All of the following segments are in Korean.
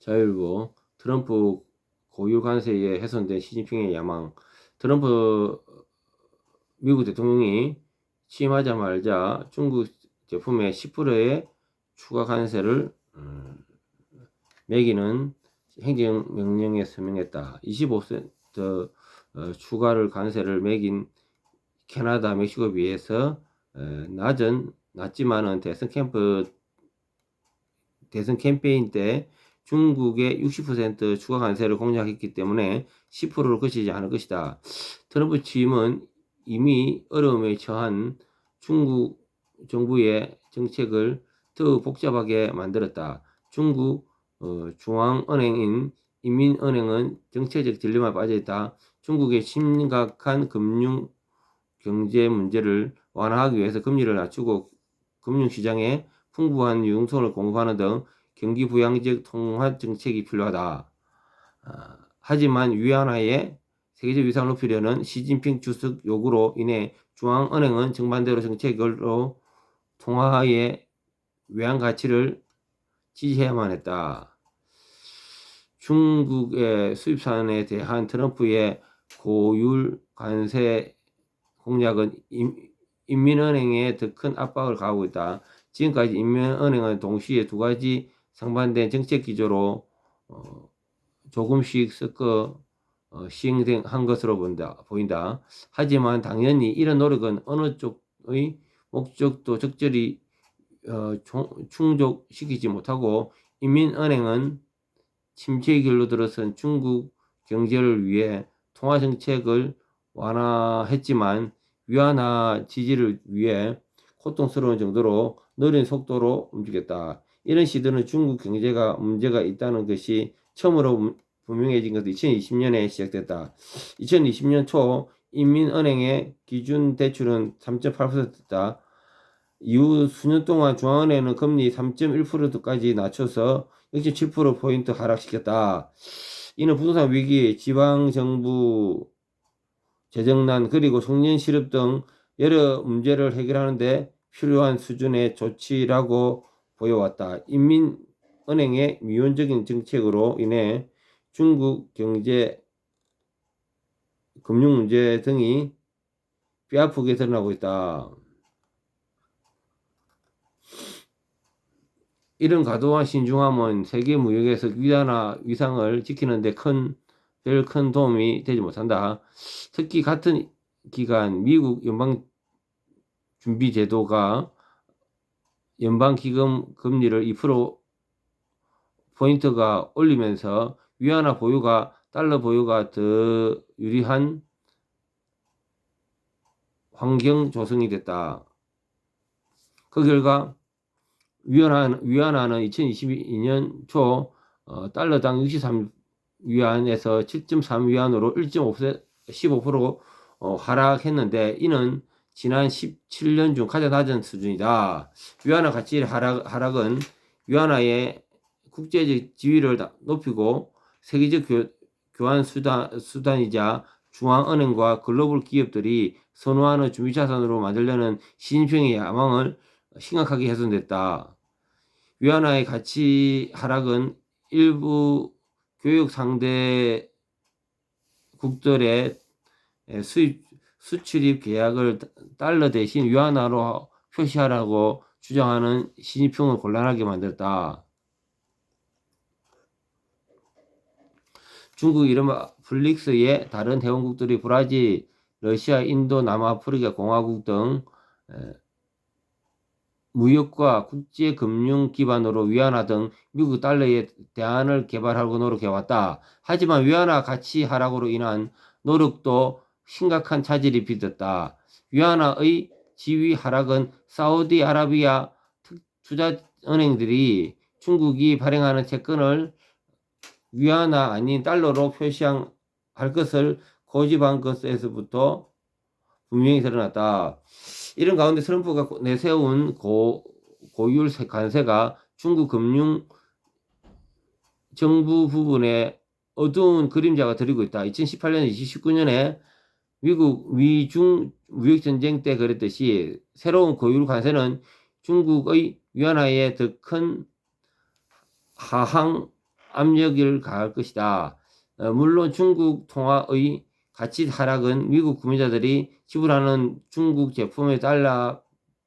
자율보 트럼프 고유 관세에 훼손된 시진핑의 야망. 트럼프 미국 대통령이 취임하자마자 중국 제품에 10%의 추가 관세를 매기는 행정명령에 서명했다. 25% 추가를 관세를 매긴 캐나다, 멕시코에 비해서 낮지만은 대선 캠페인 때 중국의 60% 추가 관세를 공약했기 때문에 10%를 거치지 않을 것이다. 트럼프 취임은 이미 어려움에 처한 중국 정부의 정책을 더욱 복잡하게 만들었다. 중국 중앙은행인 인민은행은 정책적 딜레마에 빠져있다. 중국의 심각한 금융 경제 문제를 완화하기 위해서 금리를 낮추고 금융시장에 풍부한 융통을 공급하는 등 경기 부양적 통화 정책이 필요하다. 하지만 위안화의 세계적 위상을 높이려는 시진핑 주석 요구로 인해 중앙은행은 정반대로 정책으로 통화의 외환 가치를 지지해야만 했다. 중국의 수입산에 대한 트럼프의 고율 관세 공약은 인민은행에 더 큰 압박을 가하고 있다. 지금까지 인민은행은 동시에 두 가지 상반된 정책 기조로 조금씩 섞어 시행한 것으로 보인다. 하지만 당연히 이런 노력은 어느 쪽의 목적도 적절히 충족시키지 못하고 인민은행은 침체의 길로 들어선 중국 경제를 위해 통화 정책을 완화했지만 위안화 지지를 위해 고통스러운 정도로 느린 속도로 움직였다. 이런 시대는 중국 경제가 문제가 있다는 것이 처음으로 분명해진 것은 2020년에 시작됐다. 2020년 초 인민은행의 기준 대출은 3.8%다. 이후 수년 동안 중앙은행은 금리 3.1%까지 낮춰서 0.7%포인트 하락시켰다. 이는 부동산 위기, 지방정부 재정난, 그리고 청년 실업 등 여러 문제를 해결하는 데 필요한 수준의 조치라고 보여왔다. 인민은행의 미온적인 정책으로 인해 중국 경제, 금융 문제 등이 뼈아프게 드러나고 있다. 이런 과도한 신중함은 세계 무역에서 위안화 위상을 지키는데 별 큰 도움이 되지 못한다. 특히 같은 기간 미국 연방준비제도가 연방기금 금리를 2%포인트가 올리면서 위안화 보유가 달러 보유가 더 유리한 환경 조성이 됐다. 그 결과 위안화는 2022년 초 달러당 63위안에서 7.3위안으로 1.15% 하락했는데 이는 지난 17년 중 가장 낮은 수준이다. 위안화 가치 하락은 위안화의 국제적 지위를 높이고 세계적 교환 수단이자 중앙은행과 글로벌 기업들이 선호하는 준비자산으로 만들려는 시진핑의 야망을 심각하게 훼손됐다. 위안화의 가치 하락은 일부 교육 상대 국들의 수출입 계약을 달러 대신 위안화로 표시하라고 주장하는 시진핑을 곤란하게 만들었다. 중국 이른바 블릭스의 다른 회원국들이 브라질, 러시아, 인도, 남아프리카 공화국 등 무역과 국제금융 기반으로 위안화 등 미국 달러의 대안을 개발하고 노력해왔다. 하지만 위안화 가치 하락으로 인한 노력도 심각한 차질이 빚었다. 위안화의 지위 하락은 사우디아라비아 투자은행들이 중국이 발행하는 채권을 위안화 아닌 달러로 표시할 것을 고집한 것에서부터 분명히 드러났다. 이런 가운데 트럼프가 내세운 고율 관세가 중국 금융 정부 부분에 어두운 그림자가 들이고 있다. 2018년, 2019년에 미중 무역전쟁 때 그랬듯이 새로운 고율 관세는 중국의 위안화에 더 큰 하향 압력을 가할 것이다. 물론 중국 통화의 가치 하락은 미국 구매자들이 지불하는 중국 제품의 달러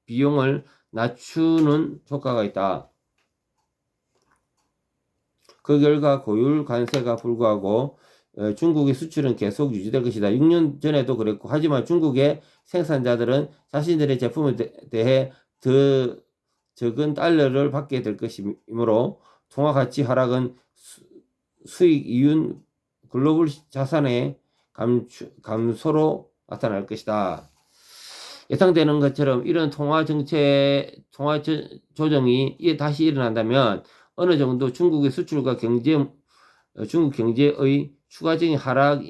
비용을 낮추는 효과가 있다. 그 결과 고율 관세가 불구하고 중국의 수출은 계속 유지될 것이다. 6년 전에도 그랬고, 하지만 중국의 생산자들은 자신들의 제품에 대해 더 적은 달러를 받게 될 것이므로 통화 가치 하락은 수익 이윤 글로벌 자산의 감소로 나타날 것이다. 예상되는 것처럼 이런 통화 조정이 다시 일어난다면 어느 정도 중국의 수출과 중국 경제의 추가적인 하락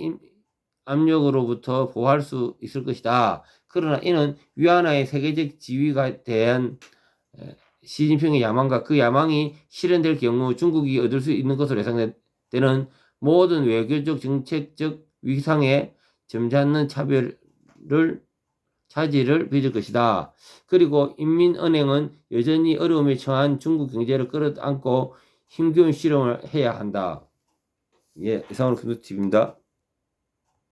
압력으로부터 보호할 수 있을 것이다. 그러나 이는 위안화의 세계적 지위가 대한 시진핑의 야망과 그 야망이 실현될 경우 중국이 얻을 수 있는 것으로 예상되는 모든 외교적 정책적 위상에 점잖는 차질을 빚을 것이다. 그리고 인민은행은 여전히 어려움에 처한 중국 경제를 끌어안고 힘겨운 실험을 해야 한다. 예, 이상으로 컴퓨터TV입니다.